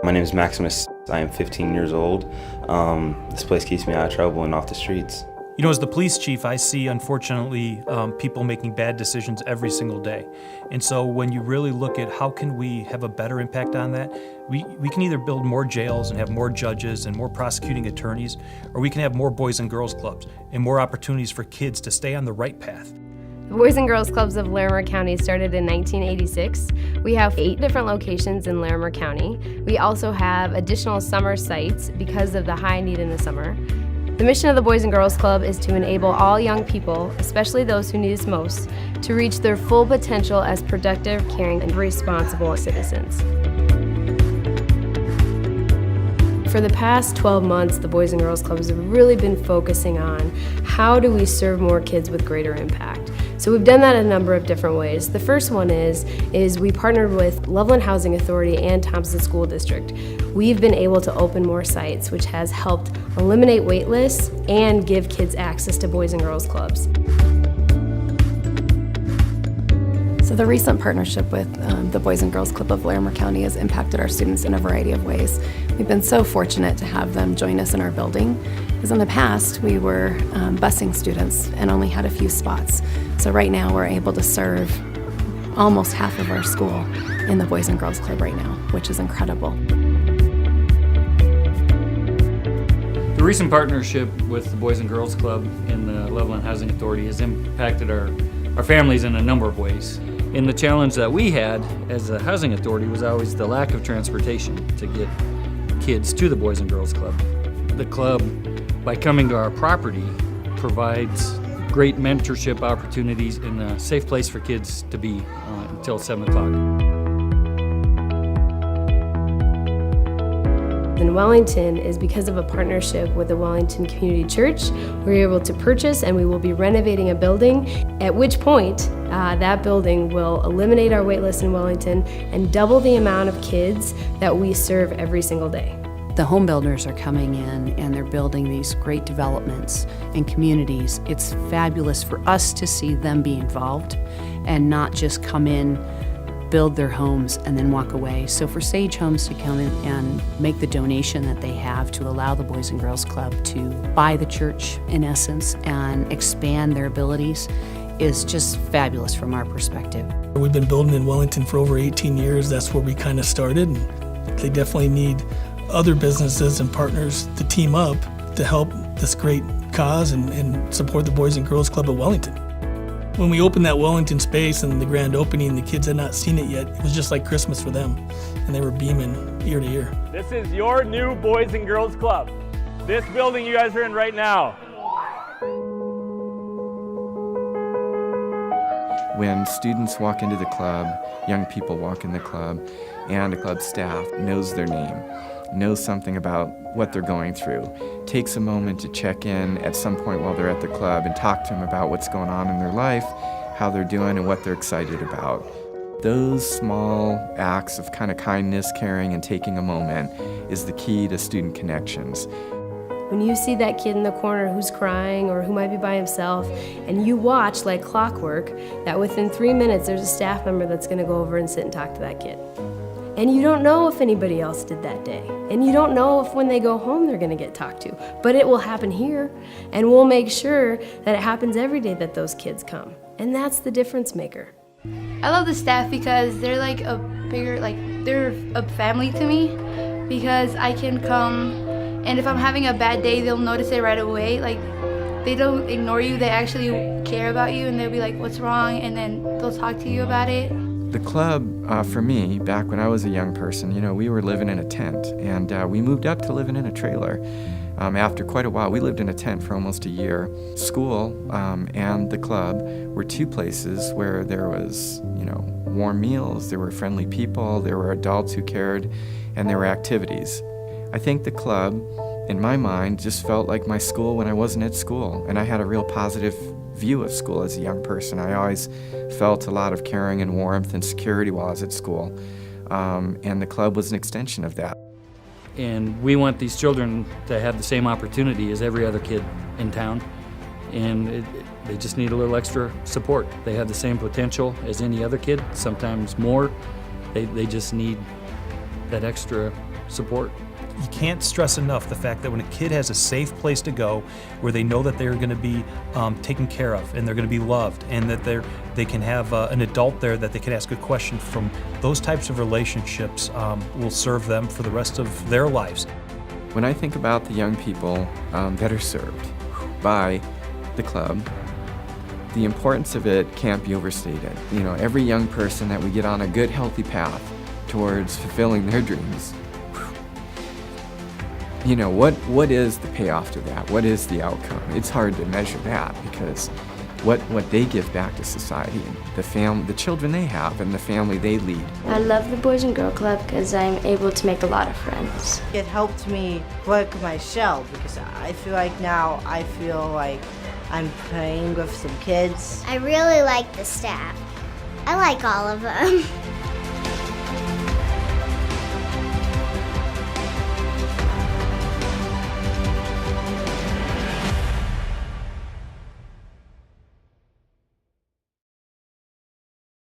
My name is Maximus. I am 15 years old. This place keeps me out of trouble and off the streets. You know, as the police chief, I see, unfortunately, people making bad decisions every single day. And so when you really look at how can we have a better impact on that, we can either build more jails and have more judges and more prosecuting attorneys, or we can have more Boys and Girls Clubs and more opportunities for kids to stay on the right path. The Boys and Girls Clubs of Larimer County started in 1986. We have 8 different locations in Larimer County. We also have additional summer sites because of the high need in the summer. The mission of the Boys and Girls Club is to enable all young people, especially those who need us most, to reach their full potential as productive, caring, and responsible citizens. For the past 12 months, the Boys and Girls Clubs have really been focusing on how do we serve more kids with greater impact. So we've done that in a number of different ways. The first one is we partnered with Loveland Housing Authority and Thompson School District. We've been able to open more sites, which has helped eliminate wait lists and give kids access to Boys and Girls Clubs. So the recent partnership with the Boys and Girls Club of Larimer County has impacted our students in a variety of ways. We've been so fortunate to have them join us in our building, because in the past we were busing students and only had a few spots. So right now we're able to serve almost half of our school in the Boys and Girls Club right now, which is incredible. The recent partnership with the Boys and Girls Club and the Loveland Housing Authority has impacted our families in a number of ways. And the challenge that we had as a housing authority was always the lack of transportation to get kids to the Boys and Girls Club. The club, by coming to our property, provides great mentorship opportunities and a safe place for kids to be until 7 o'clock. In Wellington is because of a partnership with the Wellington Community Church. We were able to purchase and we will be renovating a building, at which point that building will eliminate our wait list in Wellington and double the amount of kids that we serve every single day. The home builders are coming in and they're building these great developments and communities. It's fabulous for us to see them be involved and not just come in, build their homes, and then walk away. So for Sage Homes to come in and make the donation that they have to allow the Boys and Girls Club to buy the church, in essence, and expand their abilities is just fabulous from our perspective. We've been building in Wellington for over 18 years. That's where we kind of started. They definitely need other businesses and partners to team up to help this great cause and support the Boys and Girls Club of Wellington. When we opened that Wellington space and the grand opening, the kids had not seen it yet. It was just like Christmas for them, and they were beaming ear to ear. This is your new Boys and Girls Club. This building you guys are in right now. When students walk into the club, young people walk in the club, and the club staff knows their name, knows something about what they're going through, takes a moment to check in at some point while they're at the club and talk to them about what's going on in their life, how they're doing, and what they're excited about. Those small acts of kind of kindness, caring, and taking a moment is the key to student connections. When you see that kid in the corner who's crying or who might be by himself, and you watch like clockwork that within 3 minutes there's a staff member that's going to go over and sit and talk to that kid. And you don't know if anybody else did that day. And you don't know if when they go home they're going to get talked to. But it will happen here, and we'll make sure that it happens every day that those kids come. And that's the difference maker. I love the staff because they're like a bigger, they're a family to me, because I can come, and if I'm having a bad day, they'll notice it right away. They don't ignore you, they actually care about you, and they'll be like, what's wrong? And then they'll talk to you about it. The club, for me, back when I was a young person, we were living in a tent, and we moved up to living in a trailer. After quite a while, we lived in a tent for almost a year. School and the club were 2 places where there was, warm meals, there were friendly people, there were adults who cared, and there were activities. I think the club, in my mind, just felt like my school when I wasn't at school, and I had a real positive view of school as a young person. I always felt a lot of caring and warmth and security while I was at school, and the club was an extension of that. And we want these children to have the same opportunity as every other kid in town, and they just need a little extra support. They have the same potential as any other kid, sometimes more. They just need that extra support. You can't stress enough the fact that when a kid has a safe place to go, where they know that they're going to be taken care of and they're going to be loved, and that they can have an adult there that they can ask a question from, those types of relationships will serve them for the rest of their lives. When I think about the young people that are served by the club, the importance of it can't be overstated. You know, every young person that we get on a good, healthy path towards fulfilling their dreams, you know, what is the payoff to that? What is the outcome? It's hard to measure that, because what they give back to society, and the children they have, and the family they lead. I love the Boys and Girl Club because I'm able to make a lot of friends. It helped me break my shell, because I feel like now I'm playing with some kids. I really like the staff. I like all of them.